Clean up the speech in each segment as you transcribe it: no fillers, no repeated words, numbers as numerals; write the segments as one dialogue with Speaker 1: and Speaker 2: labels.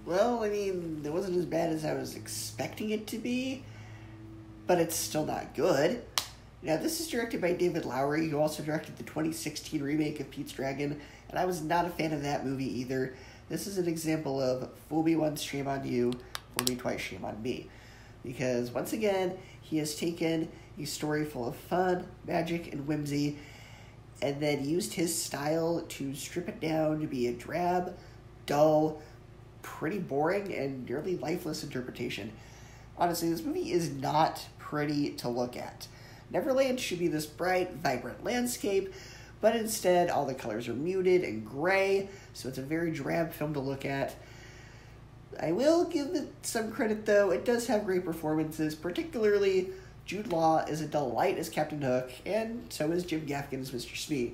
Speaker 1: Well, I mean, it wasn't as bad as I was expecting it to be, but it's still not good. Now, this is directed by David Lowery, who also directed the 2016 remake of Pete's Dragon, and I was not a fan of that movie either. This is an example of fool me once, shame on you, fool me twice, shame on me. Because, once again, he has taken a story full of fun, magic, and whimsy, and then used his style to strip it down to be a drab, dull, pretty boring, and nearly lifeless interpretation. Honestly, this movie is not pretty to look at. Neverland should be this bright, vibrant landscape, but instead all the colors are muted and gray, so it's a very drab film to look at. I will give it some credit, though. It does have great performances, particularly Jude Law is a delight as Captain Hook, and so is Jim Gaffigan as Mr. Smee.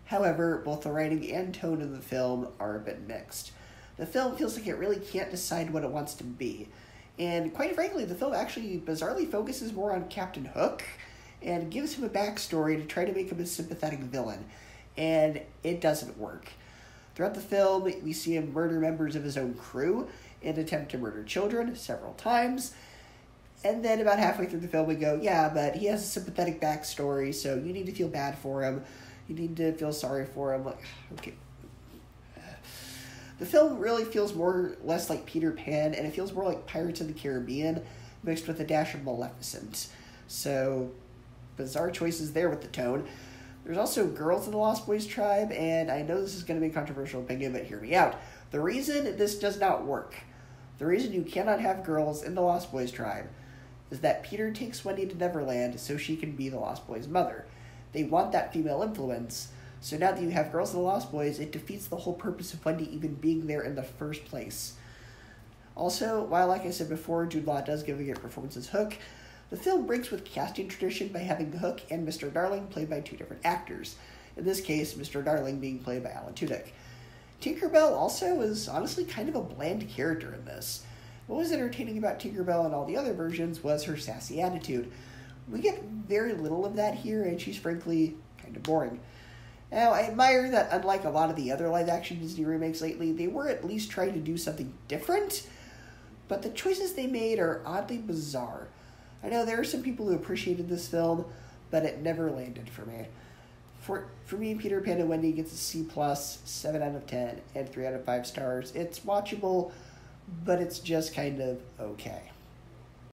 Speaker 1: However, both the writing and tone of the film are a bit mixed. The film feels like it really can't decide what it wants to be. And quite frankly, the film actually bizarrely focuses more on Captain Hook and gives him a backstory to try to make him a sympathetic villain. And it doesn't work. Throughout the film, we see him murder members of his own crew and attempt to murder children several times. And then about halfway through the film, we go, yeah, but he has a sympathetic backstory, so you need to feel bad for him. You need to feel sorry for him. Like, okay. The film really feels more or less like Peter Pan, and it feels more like Pirates of the Caribbean mixed with a dash of Maleficent. So, bizarre choices there with the tone. There's also girls in the Lost Boys tribe, and I know this is going to be a controversial opinion, but hear me out. The reason this does not work, the reason you cannot have girls in the Lost Boys tribe, is that Peter takes Wendy to Neverland so she can be the Lost Boys' mother. They want that female influence. So now that you have girls in the Lost Boys, it defeats the whole purpose of Wendy even being there in the first place. Also, while, like I said before, Jude Law does give a good performance as Hook, the film breaks with casting tradition by having Hook and Mr. Darling played by two different actors. In this case, Mr. Darling being played by Alan Tudyk. Tinkerbell also is honestly kind of a bland character in this. What was entertaining about Tinkerbell in all the other versions was her sassy attitude. We get very little of that here, and she's frankly kind of boring. Now, I admire that unlike a lot of the other live-action Disney remakes lately, they were at least trying to do something different, but the choices they made are oddly bizarre. I know there are some people who appreciated this film, but it never landed for me. For me, Peter Pan and Wendy gets a C+, 7 out of 10, and 3 out of 5 stars. It's watchable, but it's just kind of okay.